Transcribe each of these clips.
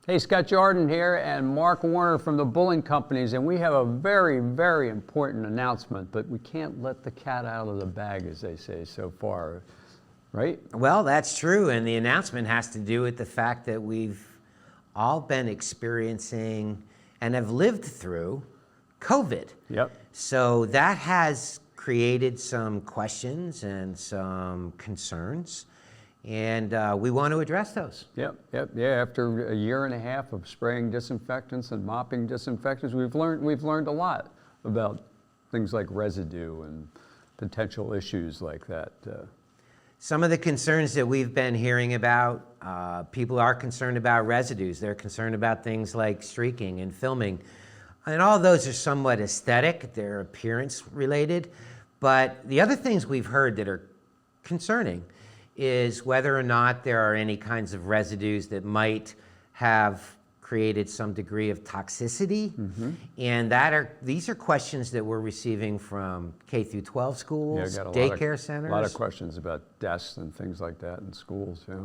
Hey, Scott Jordan here and Mark Warner from the Bullen Companies, and we have a very, very important announcement, but we can't let the cat out of the bag, as they say so far, right? Well, that's true, and the announcement has to do with the fact that we've all been experiencing and have lived through COVID. Yep. So that has created some questions and some concerns, and we want to address those. Yeah. After a year and a half of spraying disinfectants and mopping disinfectants, we've learned a lot about things like residue and potential issues like that. Some of the concerns that we've been hearing about, people are concerned about residues. They're concerned about things like streaking and filming. And all those are somewhat aesthetic, they're appearance related. But the other things we've heard that are concerning is whether or not there are any kinds of residues that might have created some degree of toxicity. Mm-hmm. And these are questions that we're receiving from K through 12 schools, daycare centers. A lot of questions about desks and things like that in schools, yeah.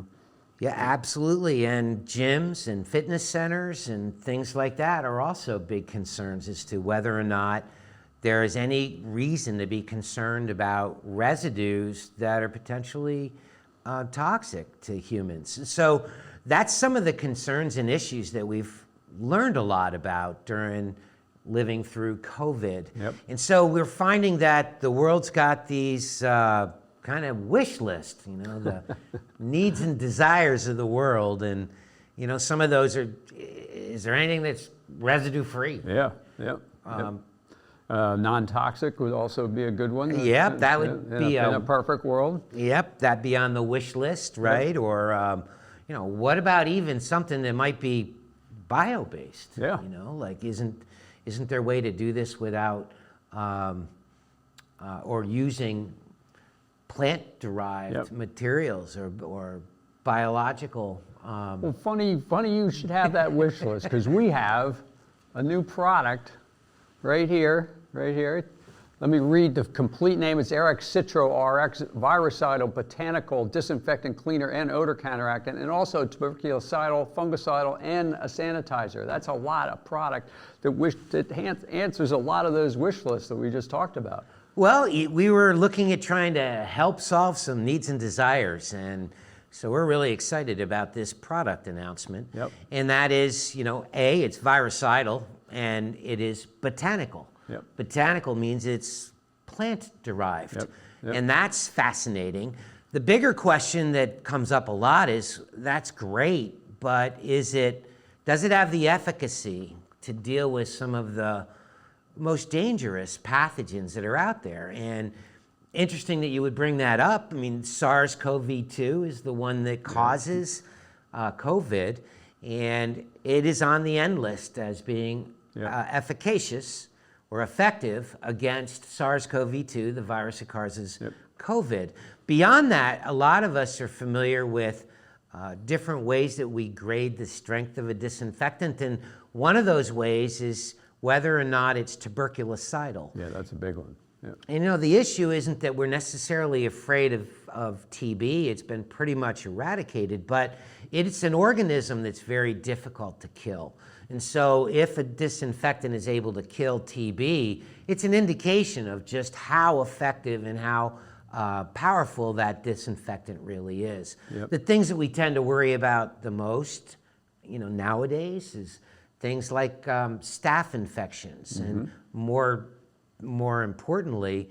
Yeah, absolutely. And gyms and fitness centers and things like that are also big concerns as to whether or not there is any reason to be concerned about residues that are potentially toxic to humans. So that's some of the concerns and issues that we've learned a lot about during living through COVID. Yep. And so we're finding that the world's got these kind of wish list, the needs and desires of the world. And, some of those are, is there anything that's residue free? Yeah. Non-toxic would also be a good one. Yep, that would be in a perfect world. Yep, that'd be on the wish list, right? Yep. Or, what about even something that might be bio-based? Yeah. Like isn't there a way to do this without or using plant-derived materials or biological? Well, funny you should have that wish list, because we have a new product right here. Let me read the complete name. It's Airx CitroRx, virucidal, botanical, disinfectant, cleaner, and odor counteractant, and also tuberculocidal, fungicidal, and a sanitizer. That's a lot of product that answers a lot of those wish lists that we just talked about. Well, we were looking at trying to help solve some needs and desires, and so we're really excited about this product announcement. Yep. And that is, A, it's virucidal, and it is botanical. Yep. Botanical means it's plant-derived, Yep. And that's fascinating. The bigger question that comes up a lot is, that's great, but does it have the efficacy to deal with some of the most dangerous pathogens that are out there? And interesting that you would bring that up. I mean, SARS-CoV-2 is the one that causes COVID, and it is on the end list as being efficacious or effective against SARS-CoV-2, the virus that causes COVID. Beyond that, a lot of us are familiar with different ways that we grade the strength of a disinfectant, and one of those ways is whether or not it's tuberculocidal. Yeah, that's a big one. Yeah. And the issue isn't that we're necessarily afraid of TB. It's been pretty much eradicated, but it's an organism that's very difficult to kill. And so if a disinfectant is able to kill TB, it's an indication of just how effective and how powerful that disinfectant really is. Yep. The things that we tend to worry about the most, nowadays is things like staph infections, and more importantly,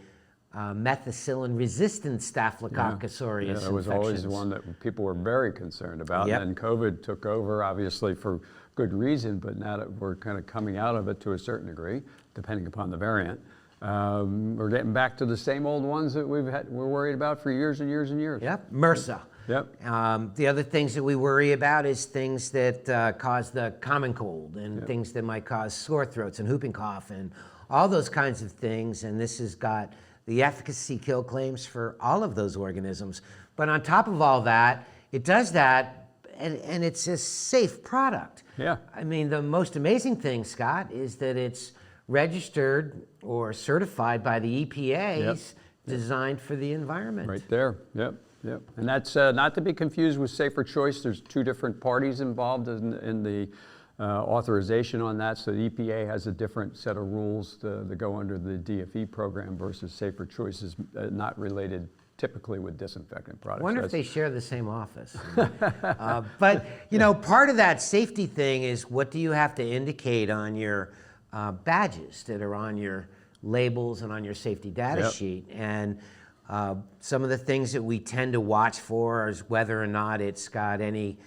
methicillin-resistant Staphylococcus aureus infections. That was always one that people were very concerned about. Yep. And COVID took over, obviously, for good reason, but now that we're kind of coming out of it to a certain degree, depending upon the variant, we're getting back to the same old ones that we're worried about for years and years and years. Yep, MRSA. Yep. The other things that we worry about is things that cause the common cold, and things that might cause sore throats and whooping cough and all those kinds of things. And this has got the efficacy kill claims for all of those organisms. But on top of all that, it does that, and it's a safe product. Yeah. I mean, the most amazing thing, Scott, is that it's registered or certified by the EPA, designed for the environment. Right there. Yep. Yep. And that's not to be confused with Safer Choice. There's two different parties involved in the authorization on that. So the EPA has a different set of rules to go under the DFE program versus Safer Choice is not related typically with disinfectant products. I wonder if they share the same office. But, you know, part of that safety thing is what do you have to indicate on your badges that are on your labels and on your safety data sheet. And some of the things that we tend to watch for is whether or not it's got any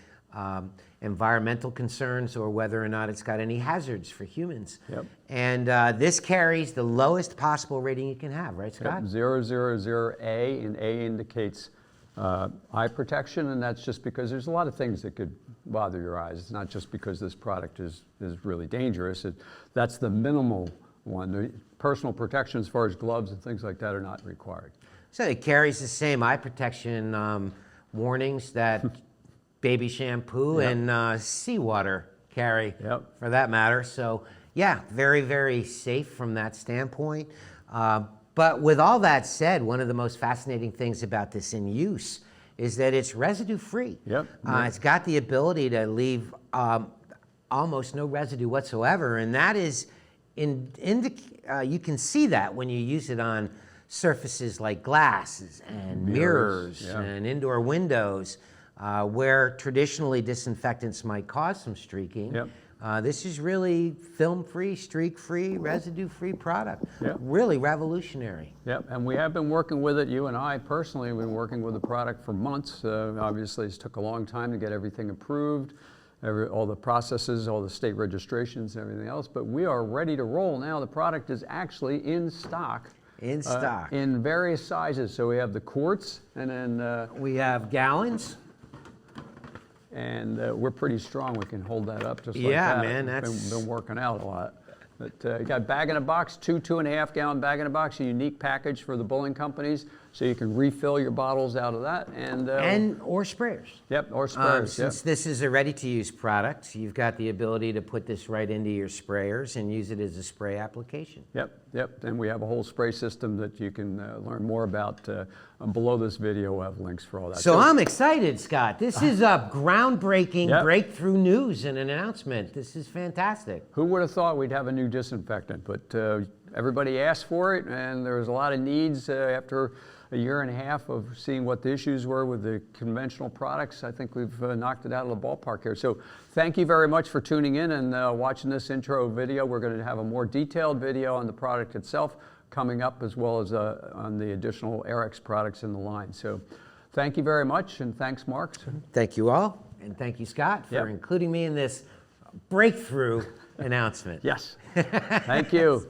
environmental concerns or whether or not it's got any hazards for humans. And this carries the lowest possible rating you can have, right, Scott? 000A, and A indicates eye protection, and that's just because there's a lot of things that could bother your eyes. It's not just because this product is really dangerous. That's the minimal one. The personal protection as far as gloves and things like that are not required. So it carries the same eye protection warnings that baby shampoo and seawater carry, for that matter. So yeah, very, very safe from that standpoint. But with all that said, one of the most fascinating things about this in use is that it's residue-free. It's got the ability to leave almost no residue whatsoever, and that is, you can see that when you use it on surfaces like glasses and mirrors and indoor windows, where traditionally disinfectants might cause some streaking. This is really film-free, streak-free, residue-free product. Really revolutionary. And we have been working with it. You and I personally have been working with the product for months. Obviously, it took a long time to get everything approved, all the processes, all the state registrations and everything else. But we are ready to roll now. The product is actually in stock. In various sizes. So we have the quarts, and then we have gallons. And we're pretty strong. We can hold that up just like that. Yeah, man, that's been working out a lot. But you got bag in a box, 2.5 gallon bag in a box, a unique package for the Bullen Companies, so you can refill your bottles out of that. And or sprayers. Or sprayers. Since this is a ready-to-use product, you've got the ability to put this right into your sprayers and use it as a spray application. And we have a whole spray system that you can learn more about. Below this video, we'll have links for all that. So I'm excited, Scott. This is a groundbreaking breakthrough news and an announcement. This is fantastic. Who would have thought we'd have a new disinfectant? But everybody asked for it, and there was a lot of needs after a year and a half of seeing what the issues were with the conventional products. I think we've knocked it out of the ballpark here. So thank you very much for tuning in and watching this intro video. We're going to have a more detailed video on the product itself coming up, as well as on the additional Airx products in the line. So thank you very much, and thanks, Mark. Thank you all, and thank you, Scott, for including me in this breakthrough announcement. Yes. Thank you.